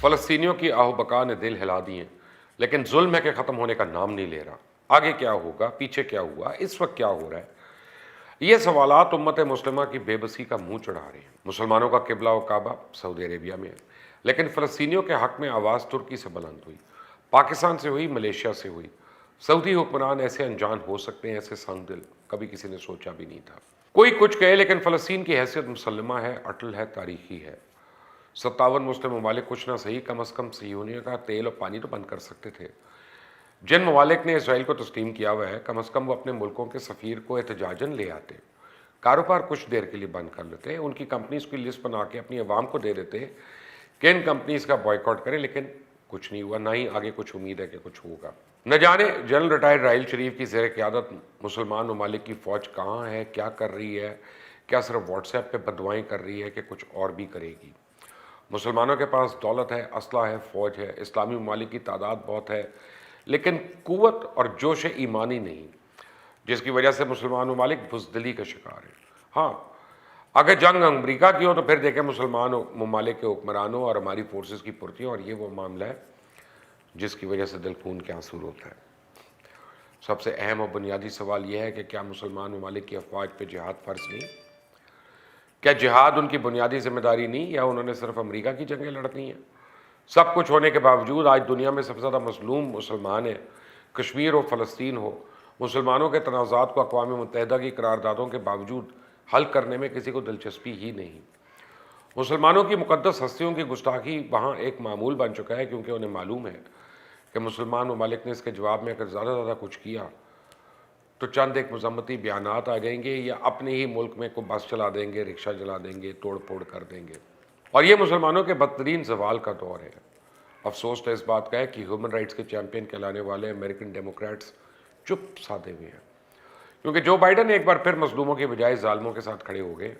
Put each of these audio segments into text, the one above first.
فلسطینیوں کی آہ و بکا نے دل ہلا دیے، لیکن ظلم ہے کہ ختم ہونے کا نام نہیں لے رہا۔ آگے کیا ہوگا، پیچھے کیا ہوا، اس وقت کیا ہو رہا ہے؟ یہ سوالات امت مسلمہ کی بے بسی کا منہ چڑھا رہے ہیں۔ مسلمانوں کا قبلہ و کعبہ سعودی عربیہ میں ہے، لیکن فلسطینیوں کے حق میں آواز ترکی سے بلند ہوئی، پاکستان سے ہوئی، ملیشیا سے ہوئی۔ سعودی حکمران ایسے انجان ہو سکتے ہیں، ایسے سنگ دل، کبھی کسی نے سوچا بھی نہیں تھا۔ کوئی کچھ کہے، لیکن فلسطین کی حیثیت مسلمہ ہے، اٹل ہے، تاریخی ہے۔ 57 مسلم ممالک کچھ نہ صحیح، کم از کم صہیونیوں کا تیل اور پانی تو بند کر سکتے تھے۔ جن ممالک نے اسرائیل کو تسلیم کیا ہوا ہے، کم از کم وہ اپنے ملکوں کے سفیر کو احتجاجاً لے آتے، کاروبار کچھ دیر کے لیے بند کر لیتے، ان کی کمپنیز کی لسٹ بنا کے اپنی عوام کو دے دیتے کہ ان کمپنیز کا بائیکاٹ کریں، لیکن کچھ نہیں ہوا، نہ ہی آگے کچھ امید ہے کہ کچھ ہوگا۔ نہ جانے جنرل ریٹائرڈ راحیل شریف کی زیر قیادت مسلمان ممالک کی فوج کہاں ہے، کیا کر رہی ہے، کیا صرف واٹس ایپ پہ بدوائیں کر رہی ہے کہ کچھ اور بھی کرے گی۔ مسلمانوں کے پاس دولت ہے، اسلحہ ہے، فوج ہے، اسلامی ممالک کی تعداد بہت ہے، لیکن قوت اور جوش ایمانی نہیں، جس کی وجہ سے مسلمان ممالک بزدلی کا شکار ہیں۔ ہاں، اگر جنگ امریکہ کی ہو تو پھر دیکھیں مسلمان ممالک کے حکمرانوں اور ہماری فورسز کی پرتیوں، اور یہ وہ معاملہ ہے جس کی وجہ سے دل خون کے آنسو روتا ہے۔ سب سے اہم اور بنیادی سوال یہ ہے کہ کیا مسلمان ممالک کی افواج پہ جہاد فرض نہیں؟ کیا جہاد ان کی بنیادی ذمہ داری نہیں، یا انہوں نے صرف امریکہ کی جنگیں لڑنی ہیں؟ سب کچھ ہونے کے باوجود آج دنیا میں سب سے زیادہ مظلوم مسلمان ہیں۔ کشمیر ہو، فلسطین ہو، مسلمانوں کے تنازعات کو اقوام متحدہ کی قراردادوں کے باوجود حل کرنے میں کسی کو دلچسپی ہی نہیں۔ مسلمانوں کی مقدس ہستیوں کی گستاخی وہاں ایک معمول بن چکا ہے، کیونکہ انہیں معلوم ہے کہ مسلمان ممالک نے اس کے جواب میں اگر زیادہ کچھ کیا تو چند ایک مذمتی بیانات آ جائیں گے، یا اپنے ہی ملک میں کوئی بس چلا دیں گے، رکشہ چلا دیں گے، توڑ پھوڑ کر دیں گے، اور یہ مسلمانوں کے بدترین زوال کا دور ہے۔ افسوس تو اس بات کا ہے کہ ہیومن رائٹس کے چیمپئن کہلانے والے امریکن ڈیموکریٹس چپ سادے ہوئے ہیں، کیونکہ جو بائیڈن ایک بار پھر مظلوموں کے بجائے ظالموں کے ساتھ کھڑے ہو گئے،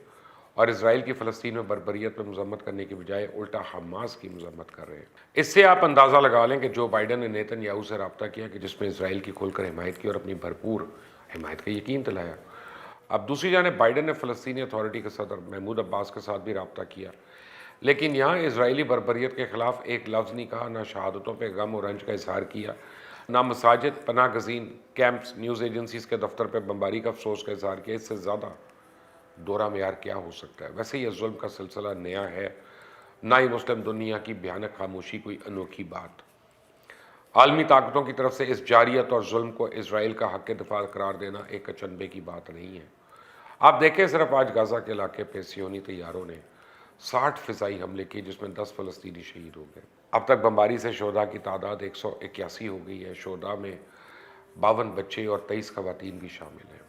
اور اسرائیل کی فلسطین میں بربریت پر مذمت کرنے کی بجائے الٹا حماس کی مذمت کر رہے ہیں۔ اس سے آپ اندازہ لگا لیں کہ جو بائیڈن نے نیتن یاہو سے رابطہ کیا، کہ جس میں اسرائیل کی کھل کر حمایت کی اور اپنی بھرپور حمایت کا یقین دلایا، اب دوسری جانب بائیڈن نے فلسطینی اتھارٹی کے صدر محمود عباس کے ساتھ بھی رابطہ کیا، لیکن یہاں اسرائیلی بربریت کے خلاف ایک لفظ نہیں کہا، نہ شہادتوں پہ غم و رنج کا اظہار کیا، نہ مساجد، پناہ گزین کیمپس، نیوز ایجنسیز کے دفتر پہ بمباری کا افسوس کا اظہار کیا۔ اس سے زیادہ دوہرا معیار کیا ہو سکتا ہے؟ ویسے یہ ظلم کا سلسلہ نیا ہے، نہ ہی مسلم دنیا کی بھیانک خاموشی کوئی انوکھی بات۔ عالمی طاقتوں کی طرف سے اس جاریت اور ظلم کو اسرائیل کا حق دفاع قرار دینا ایک اچنبے کی بات نہیں ہے۔ آپ دیکھیں صرف آج غزہ کے علاقے پہ صہیونی طیاروں نے 60 فضائی حملے کیے، جس میں 10 فلسطینی شہید ہو گئے۔ اب تک بمباری سے شہداء کی تعداد 181 ہو گئی ہے۔ شہداء میں 52 بچے اور 23 خواتین بھی شامل ہیں۔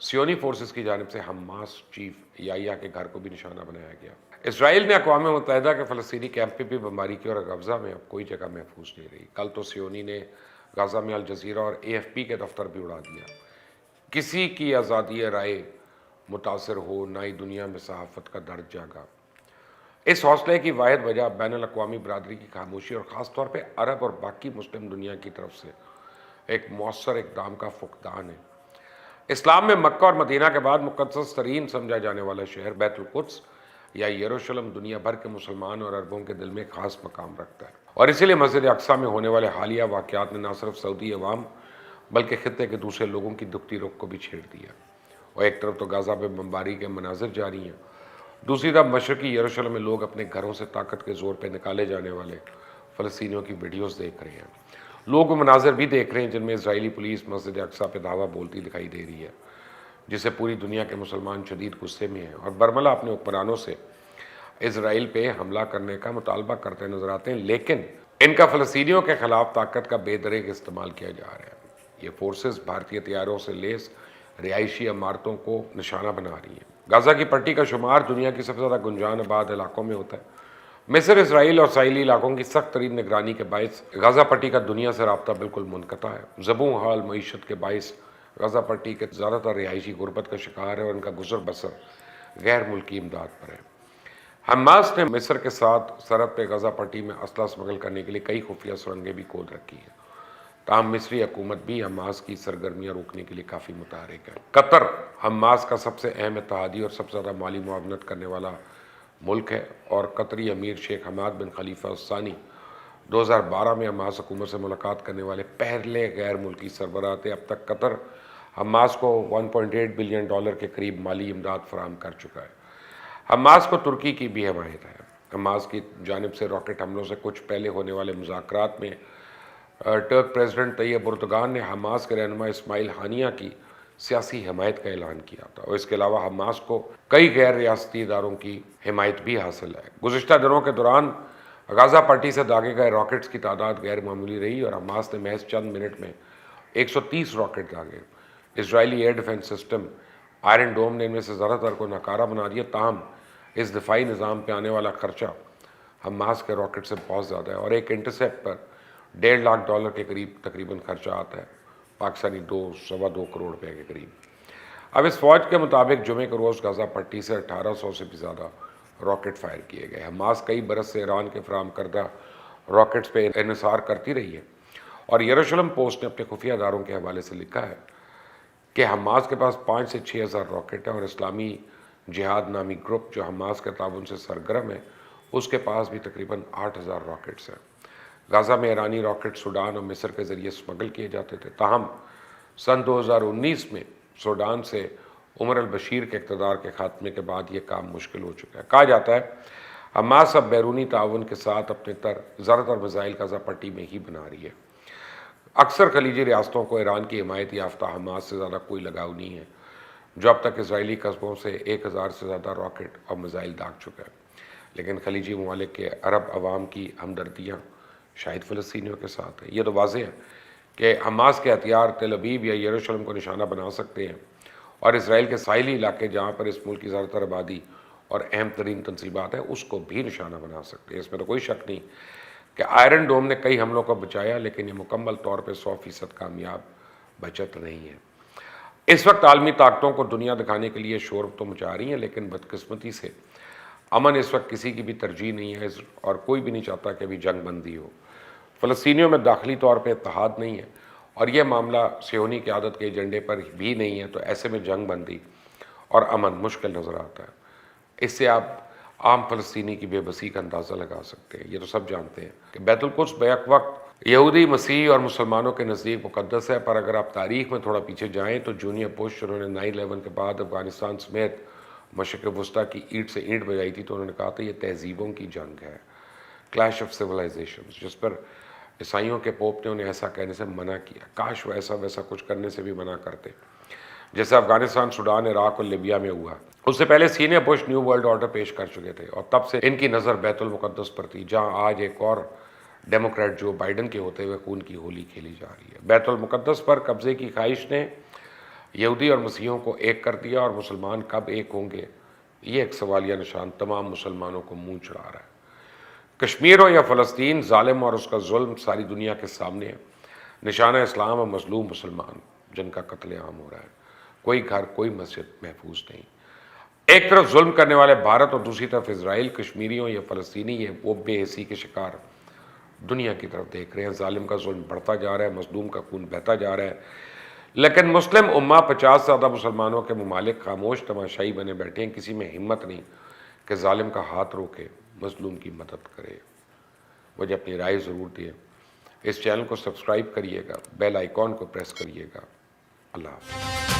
صہیونی فورسز کی جانب سے حماس چیف یحییٰ کے گھر کو بھی نشانہ بنایا گیا۔ اسرائیل نے اقوام متحدہ کے فلسطینی کیمپ پہ بھی بمباری کی، اور غزہ میں اب کوئی جگہ محفوظ نہیں رہی۔ کل تو صہیونی نے غزہ میں الجزیرہ اور AFP کے دفتر بھی اڑا دیا۔ کسی کی آزادی رائے متاثر ہو، نہ ہی دنیا میں صحافت کا درد جاگا۔ اس حوصلے کی واحد وجہ بین الاقوامی برادری کی خاموشی، اور خاص طور پہ عرب اور باقی مسلم دنیا کی طرف سے ایک مؤثر اقدام کا فقدان ہے۔ اسلام میں مکہ اور مدینہ کے بعد مقدس ترین سمجھا جانے والا شہر بیت القدس یا یروشلم دنیا بھر کے مسلمان اور عربوں کے دل میں خاص مقام رکھتا ہے، اور اسی لیے مسجد اقصیٰ میں ہونے والے حالیہ واقعات نے نہ صرف سعودی عوام بلکہ خطے کے دوسرے لوگوں کی دکھتی رخ کو بھی چھیڑ دیا۔ اور ایک طرف تو غزہ میں بمباری کے مناظر جاری ہیں، دوسری طرف مشرقی یروشلم میں لوگ اپنے گھروں سے طاقت کے زور پہ نکالے جانے والے فلسطینیوں کی ویڈیوز دیکھ رہے ہیں۔ لوگ وہ مناظر بھی دیکھ رہے ہیں جن میں اسرائیلی پولیس مسجد اقصیٰ پہ دعویٰ بولتی دکھائی دے رہی ہے، جس سے پوری دنیا کے مسلمان شدید غصے میں ہیں، اور برملا اپنے حکمرانوں سے اسرائیل پہ حملہ کرنے کا مطالبہ کرتے نظر آتے ہیں، لیکن ان کا فلسطینیوں کے خلاف طاقت کا بے دریغ استعمال کیا جا رہا ہے۔ یہ فورسز بھارتی ہتھیاروں سے لیس رہائشی عمارتوں کو نشانہ بنا رہی ہیں۔ غزہ کی پٹی کا شمار دنیا کی سب سے زیادہ گنجان آباد علاقوں میں ہوتا ہے۔ مصر، اسرائیل اور ساحلی علاقوں کی سخت ترین نگرانی کے باعث غزہ پٹی کا دنیا سے رابطہ بالکل منقطع ہے۔ زبوں حال معیشت کے باعث غزہ پٹی کے زیادہ تر رہائشی غربت کا شکار ہے، اور ان کا گزر بسر غیر ملکی امداد پر ہے۔ حماس نے مصر کے ساتھ سرحد پہ غزہ پٹی میں اسلحہ اسمگل کرنے کے لیے کئی خفیہ سرنگیں بھی کھود رکھی ہیں، تاہم مصری حکومت بھی حماس کی سرگرمیاں روکنے کے لیے کافی متحرک ہے۔ قطر حماس کا سب سے اہم اتحادی اور سب سے زیادہ مالی معاونت کرنے والا ملک ہے، اور قطری امیر شیخ حماد بن خلیفہ الثانی 2012 میں حماس حکومت سے ملاقات کرنے والے پہلے غیر ملکی سربراہ تھے۔ اب تک قطر حماس کو $1.8 بلین کے قریب مالی امداد فراہم کر چکا ہے۔ حماس کو ترکی کی بھی حمایت ہے۔ حماس کی جانب سے راکٹ حملوں سے کچھ پہلے ہونے والے مذاکرات میں ٹرک پریزیڈنٹ طیب اردگان نے حماس کے رہنما اسماعیل ہانیہ کی سیاسی حمایت کا اعلان کیا تھا، اور اس کے علاوہ حماس کو کئی غیر ریاستی اداروں کی حمایت بھی حاصل ہے۔ گزشتہ دنوں کے دوران غزہ پٹی سے داغے گئے راکٹس کی تعداد غیر معمولی رہی، اور حماس نے محض چند منٹ میں 130 راکٹ داغے۔ اسرائیلی air defence system Iron Dome نے ان میں سے زیادہ تر کو ناکارہ بنا دیا، تاہم اس دفاعی نظام پہ آنے والا خرچہ حماس کے راکٹ سے بہت زیادہ ہے، اور ایک انٹرسیپٹ پر $1.5 لاکھ کے قریب تقریباً خرچہ آتا ہے، پاکستانی 2.25 کروڑ روپے کے قریب۔ اب اس فوج کے مطابق جمعے کے روز غزہ پٹی سے 1800 سے بھی زیادہ راکٹ فائر کیے گئے۔ حماس کئی برس سے ایران کے فراہم کردہ راکٹس پہ انحصار کرتی رہی ہے، اور یروشلم پوسٹ نے اپنے خفیہ اداروں کے حوالے سے لکھا ہے کہ حماس کے پاس 5 سے 6 ہزار راکٹ ہیں، اور اسلامی جہاد نامی گروپ جو حماس کے تعاون سے سرگرم ہے اس کے پاس بھی تقریباً 8,000 راکٹس ہیں۔ غزہ میں ایرانی راکٹ سوڈان اور مصر کے ذریعے اسمگل کیے جاتے تھے، تاہم سن 2019 میں سوڈان سے عمر البشیر کے اقتدار کے خاتمے کے بعد یہ کام مشکل ہو چکا ہے۔ کہا جاتا ہے حماس اب بیرونی تعاون کے ساتھ اپنے زیادہ تر میزائل غزہ پٹی میں ہی بنا رہی ہے۔ اکثر خلیجی ریاستوں کو ایران کی حمایت یافتہ حماس سے زیادہ کوئی لگاؤ نہیں ہے، جو اب تک اسرائیلی قصبوں سے 1000 سے زیادہ راکٹ اور میزائل داغ چکا ہے۔ لیکن خلیجی ممالک کے عرب عوام کی ہمدردیاں شاید فلسطینیوں کے ساتھ ہیں۔ یہ تو واضح ہے کہ حماس کے ہتھیار تل ابیب یا یروشلم کو نشانہ بنا سکتے ہیں، اور اسرائیل کے ساحلی علاقے جہاں پر اس ملک کی زیادہ تر آبادی اور اہم ترین تنصیبات ہیں اس کو بھی نشانہ بنا سکتے ہیں۔ اس میں تو کوئی شک نہیں کہ آئرن ڈوم نے کئی حملوں کو بچایا، لیکن یہ مکمل طور پہ 100% کامیاب بچت نہیں ہے۔ اس وقت عالمی طاقتوں کو دنیا دکھانے کے لیے شور تو مچا رہی ہیں، لیکن بدقسمتی سے امن اس وقت کسی کی بھی ترجیح نہیں ہے، اور کوئی بھی نہیں چاہتا کہ ابھی جنگ بندی ہو۔ فلسطینیوں میں داخلی طور پہ اتحاد نہیں ہے، اور یہ معاملہ صہیونی قیادت کے ایجنڈے پر بھی نہیں ہے، تو ایسے میں جنگ بندی اور امن مشکل نظر آتا ہے۔ اس سے آپ عام فلسطینی کی بے بسی کا اندازہ لگا سکتے ہیں۔ یہ تو سب جانتے ہیں کہ بیت القدس بیک وقت یہودی، مسیحی اور مسلمانوں کے نزدیک مقدس ہے، پر اگر آپ تاریخ میں تھوڑا پیچھے جائیں تو جونیئر بش جنہوں نے 9/11 کے بعد افغانستان سمیت مشرق وسطیٰ کی اینٹ سے اینٹ بجائی تھی، تو انہوں نے کہا تھا یہ تہذیبوں کی جنگ ہے، کلیش آف سویلائزیشنز، جس پر عیسائیوں کے پوپ نے انہیں ایسا کہنے سے منع کیا۔ کاش وہ ایسا ویسا کچھ کرنے سے بھی منع کرتے، جیسے افغانستان، سوڈان، عراق اور لیبیا میں ہوا۔ اس سے پہلے senior Bush new world order پیش کر چکے تھے، اور تب سے ان کی نظر بیت المقدس پر تھی، جہاں آج ایک اور ڈیموکریٹ جو بائیڈن کے ہوتے ہوئے خون کی ہولی کھیلی جا رہی ہے۔ بیت المقدس پر قبضے کی خواہش نے یہودی اور مسیحیوں کو ایک کر دیا، اور مسلمان کب ایک ہوں گے یہ ایک سوالیہ نشان تمام مسلمانوں کو منہ چڑھا رہا ہے۔ کشمیر ہو یا فلسطین، ظالم اور اس کا ظلم ساری دنیا کے سامنے ہے۔ نشانہ اسلام اور مظلوم مسلمان جن کا قتل عام ہو رہا ہے۔ کوئی گھر، کوئی مسجد محفوظ نہیں۔ ایک طرف ظلم کرنے والے بھارت اور دوسری طرف اسرائیل، کشمیریوں یا فلسطینی یہ وہ بے حسی کے شکار دنیا کی طرف دیکھ رہے ہیں۔ ظالم کا ظلم بڑھتا جا رہا ہے، مظلوم کا خون بہتا جا رہا ہے، لیکن مسلم امہ 50 سے زیادہ مسلمانوں کے ممالک خاموش تماشائی بنے بیٹھے ہیں۔ کسی میں ہمت نہیں کہ ظالم کا ہاتھ روکے، مظلوم کی مدد کرے۔ مجھے اپنی رائے ضرور دیں۔ اس چینل کو سبسکرائب کریے گا، بیل آئیکن کو پریس کریے گا۔ اللہ حافظ۔